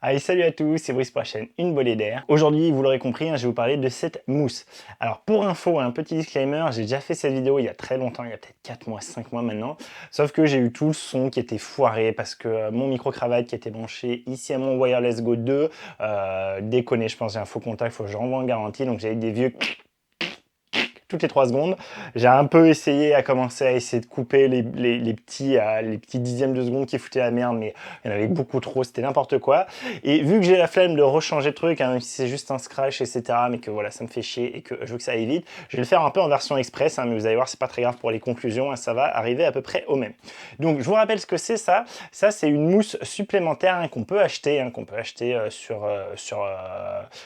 Allez, salut à tous, c'est Brice pour la chaîne Une Bolée d'air. Aujourd'hui, vous l'aurez compris, je vais vous parler de cette mousse. Alors pour info, un petit disclaimer, j'ai déjà fait cette vidéo il y a très longtemps, il y a peut-être 4 mois, 5 mois maintenant. Sauf que j'ai eu tout le son qui était foiré parce que mon micro-cravate qui était branché ici à mon Wireless Go 2 déconné, je pense, j'ai un faux contact, il faut que je renvoie en garantie. Donc j'ai eu des vieux toutes les 3 secondes. J'ai un peu essayé à commencer à essayer de couper les petits dixièmes de seconde qui foutaient la merde, mais il y en avait beaucoup trop, c'était n'importe quoi. Et vu que j'ai la flemme de rechanger le truc, même si c'est juste un scratch, etc., mais que voilà, ça me fait chier et que je veux que ça aille vite, je vais le faire un peu en version express, mais vous allez voir, c'est pas très grave pour les conclusions, ça va arriver à peu près au même. Donc je vous rappelle ce que c'est ça. Ça, c'est une mousse supplémentaire qu'on peut acheter, sur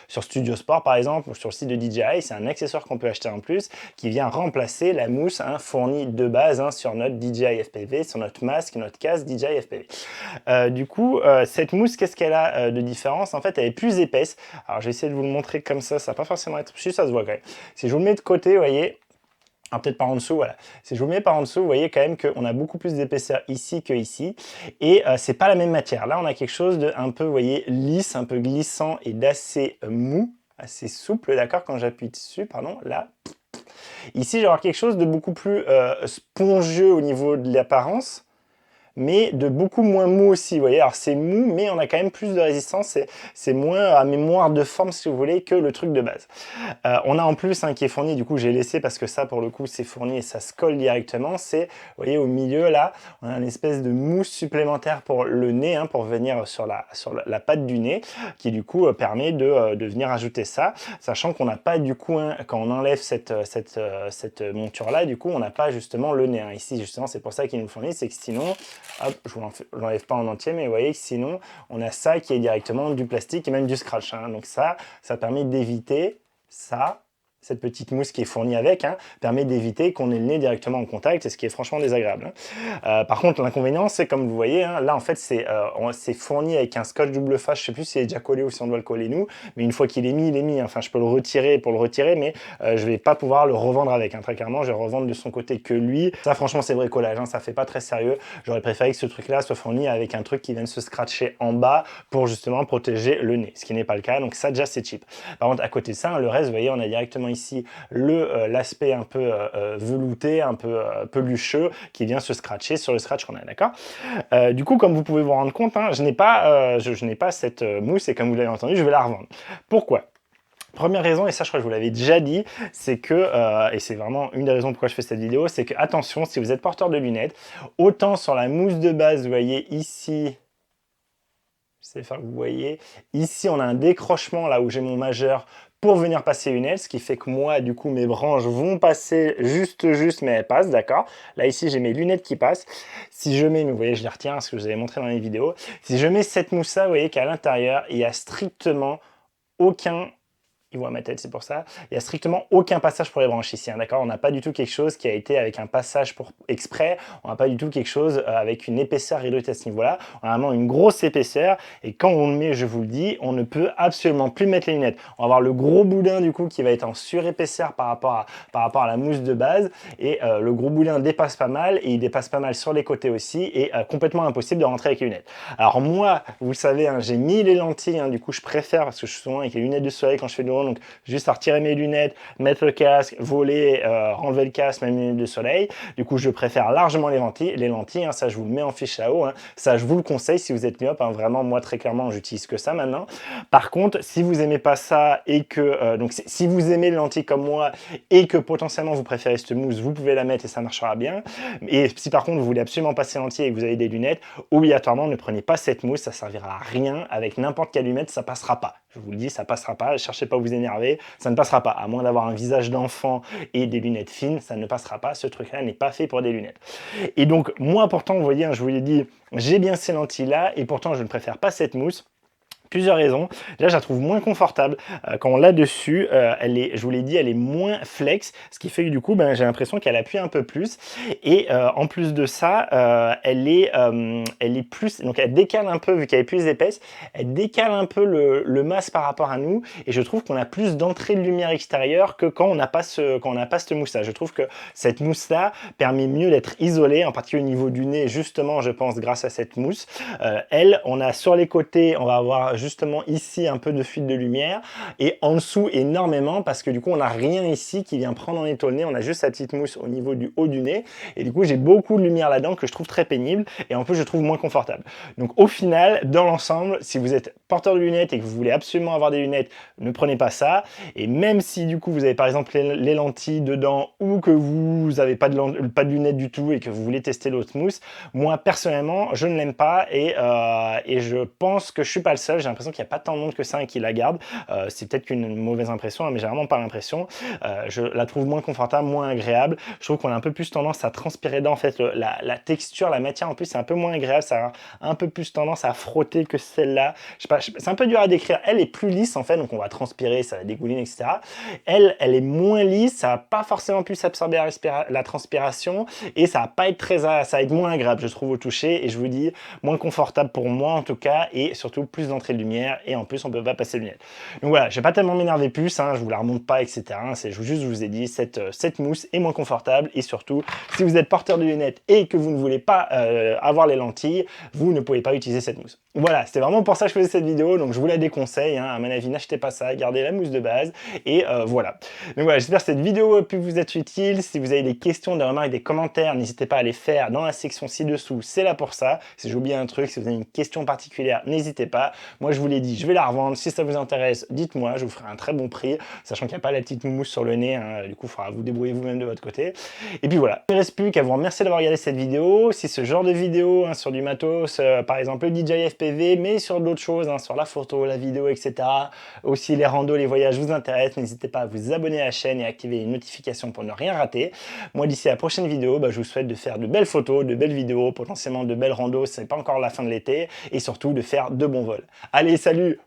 Studio Sport par exemple, ou sur le site de DJI. C'est un accessoire qu'on peut acheter en plus, qui vient remplacer la mousse fournie de base sur notre DJI FPV, sur notre masque, notre casque DJI FPV. Cette mousse, qu'est-ce qu'elle a de différence? En fait, elle est plus épaisse. Alors, je vais essayer de vous le montrer comme ça va pas forcément être... Si, ça se voit quand même. Si je vous le mets de côté, vous voyez... Alors peut-être par en dessous, voilà. Si je vous le mets par en dessous, vous voyez quand même qu'on a beaucoup plus d'épaisseur ici que ici. Et c'est pas la même matière. Là, on a quelque chose de un peu, vous voyez, lisse, un peu glissant et d'assez mou, assez souple, d'accord? Quand j'appuie dessus, pardon, là, ici, j'ai quelque chose de beaucoup plus spongieux au niveau de l'apparence, mais de beaucoup moins mou aussi, vous voyez. Alors c'est mou, mais on a quand même plus de résistance, c'est moins à mémoire de forme, si vous voulez, que le truc de base. On a en plus qui est fourni, du coup j'ai laissé parce que ça pour le coup c'est fourni et ça se colle directement, c'est, vous voyez au milieu là, on a une espèce de mousse supplémentaire pour le nez, pour venir sur la patte du nez, qui du coup permet de venir ajouter ça, sachant qu'on n'a pas du coup, quand on enlève cette monture là, du coup on n'a pas justement le nez. Ici justement c'est pour ça qu'ils nous le fournissent, c'est que sinon, hop, je vous l'enlève pas en entier, mais vous voyez que sinon on a ça qui est directement du plastique et même du scratch. Donc ça permet d'éviter ça, cette petite mousse qui est fournie avec, permet d'éviter qu'on ait le nez directement en contact, et ce qui est franchement désagréable. Par contre, l'inconvénient, c'est comme vous voyez, là en fait, c'est fourni avec un scotch double face. Je sais plus s'il est déjà collé ou si on doit le coller nous, mais une fois qu'il est mis, il est mis. Enfin, je peux le retirer pour le retirer, mais je vais pas pouvoir le revendre avec. Très clairement, je vais revendre de son côté que lui. Ça, franchement, c'est bricolage. Ça fait pas très sérieux. J'aurais préféré que ce truc-là soit fourni avec un truc qui vienne se scratcher en bas pour justement protéger le nez, ce qui n'est pas le cas. Donc ça, déjà, c'est cheap. Par contre, à côté de ça, le reste, vous voyez, on a directement ici l'aspect un peu velouté, un peu pelucheux, qui vient se scratcher sur le scratch qu'on a, d'accord? Du coup, comme vous pouvez vous rendre compte, je n'ai pas cette mousse, et comme vous l'avez entendu, je vais la revendre. Pourquoi? Première raison, et ça je crois que je vous l'avais déjà dit, c'est que, et c'est vraiment une des raisons pourquoi je fais cette vidéo, c'est que attention, si vous êtes porteur de lunettes, autant sur la mousse de base, vous voyez ici, je sais faire que vous voyez, ici on a un décrochement là où j'ai mon majeur pour venir passer une aile, ce qui fait que moi, du coup, mes branches vont passer juste, mais elles passent, d'accord? Là, ici, j'ai mes lunettes qui passent. Si je mets, vous voyez, je les retiens, ce que je vous avais montré dans les vidéos. Si je mets cette mousse-là, vous voyez qu'à l'intérieur, il n'y a strictement aucun... Il voit ma tête, c'est pour ça. Il n'y a strictement aucun passage pour les branches ici, d'accord? On n'a pas du tout quelque chose qui a été avec un passage pour exprès. On n'a pas du tout quelque chose avec une épaisseur réduite à ce niveau-là. On a vraiment une grosse épaisseur. Et quand on le met, je vous le dis, on ne peut absolument plus mettre les lunettes. On va avoir le gros boudin du coup qui va être en surépaisseur par rapport à la mousse de base. Et le gros boudin dépasse pas mal. Et il dépasse pas mal sur les côtés aussi. Et complètement impossible de rentrer avec les lunettes. Alors moi, vous le savez, j'ai mis les lentilles. Du coup, je préfère, parce que je suis souvent avec les lunettes de soleil quand je fais du donc juste à retirer mes lunettes, mettre le casque, voler, enlever le casque, mes lunettes de soleil. Du coup, je préfère largement les lentilles, ça je vous le mets en fiche là-haut, ça je vous le conseille si vous êtes myope, vraiment moi très clairement j'utilise que ça maintenant. Par contre, si vous aimez pas ça et que, donc si vous aimez les lentilles comme moi et que potentiellement vous préférez cette mousse, vous pouvez la mettre et ça marchera bien. Et si par contre vous voulez absolument pas ces lentilles et que vous avez des lunettes, obligatoirement ne prenez pas cette mousse, ça servira à rien, avec n'importe quelle lunette ça passera pas. Je vous le dis, ça passera pas, cherchez pas à vous énerver, ça ne passera pas. À moins d'avoir un visage d'enfant et des lunettes fines, ça ne passera pas. Ce truc-là n'est pas fait pour des lunettes. Et donc, moi, pourtant, vous voyez, je vous l'ai dit, j'ai bien ces lentilles-là, et pourtant, je ne préfère pas cette mousse. Plusieurs raisons. Là, je la trouve moins confortable. Quand on l'a dessus, je vous l'ai dit, elle est moins flex, ce qui fait que du coup, ben, j'ai l'impression qu'elle appuie un peu plus. Et en plus de ça, elle est plus, donc elle décale un peu, vu qu'elle est plus épaisse, elle décale un peu le masque par rapport à nous. Et je trouve qu'on a plus d'entrée de lumière extérieure que quand on n'a pas cette mousse-là. Je trouve que cette mousse-là permet mieux d'être isolée, en particulier au niveau du nez, justement, je pense, grâce à cette mousse. Elle, on a sur les côtés, on va avoir justement ici un peu de fuite de lumière et en dessous énormément parce que du coup on n'a rien ici qui vient prendre en étau le nez, on a juste sa petite mousse au niveau du haut du nez et du coup j'ai beaucoup de lumière là-dedans que je trouve très pénible et en plus je trouve moins confortable. Donc au final, dans l'ensemble, si vous êtes porteur de lunettes et que vous voulez absolument avoir des lunettes, ne prenez pas ça. Et même si du coup vous avez par exemple les lentilles dedans ou que vous n'avez pas de lunettes du tout et que vous voulez tester l'autre mousse, moi personnellement je ne l'aime pas et je pense que je suis pas le seul. J'ai l'impression qu'il n'y a pas tant de monde que ça qui la garde. C'est peut-être qu'une mauvaise impression, hein, mais j'ai vraiment pas l'impression. Je la trouve moins confortable, moins agréable. Je trouve qu'on a un peu plus tendance à transpirer dedans. En fait, la texture, la matière en plus, c'est un peu moins agréable. Ça a un peu plus tendance à frotter que celle-là. Je sais pas, c'est un peu dur à décrire. Elle est plus lisse en fait, donc on va transpirer, ça va dégouline, etc. Elle est moins lisse, ça va pas forcément plus absorber la transpiration et ça va pas être ça va être moins agréable, je trouve, au toucher. Et je vous dis, moins confortable pour moi en tout cas, et surtout plus d'entrée de lumière, et en plus on peut pas passer les lunettes. Donc voilà, je vais pas tellement m'énerver plus, hein, je vous la remonte pas, etc. C'est juste, je vous ai dit, cette mousse est moins confortable, et surtout, si vous êtes porteur de lunettes et que vous ne voulez pas avoir les lentilles, vous ne pouvez pas utiliser cette mousse. Voilà, c'était vraiment pour ça que je faisais cette vidéo, donc je vous la déconseille, hein, à mon avis, n'achetez pas ça, gardez la mousse de base, et voilà. Donc voilà, j'espère que cette vidéo a pu vous être utile. Si vous avez des questions, des remarques, des commentaires, n'hésitez pas à les faire dans la section ci-dessous, c'est là pour ça. Si j'ai oublié un truc, si vous avez une question particulière, n'hésitez pas. Moi, je vous l'ai dit, je vais la revendre. Si ça vous intéresse, dites-moi, je vous ferai un très bon prix, sachant qu'il n'y a pas la petite mousse sur le nez, hein, du coup, il faudra vous débrouiller vous-même de votre côté. Et puis voilà, il ne me reste plus qu'à vous remercier d'avoir regardé cette vidéo. Si ce genre de vidéo, hein, sur du matos, par exemple le DJI FPV, mais sur d'autres choses, hein, sur la photo, la vidéo, etc., aussi les randos, les voyages vous intéressent, n'hésitez pas à vous abonner à la chaîne et activer les notifications pour ne rien rater. Moi, d'ici à la prochaine vidéo, je vous souhaite de faire de belles photos, de belles vidéos, potentiellement de belles randos, ce n'est pas encore la fin de l'été, et surtout de faire de bons vols. Allez, salut!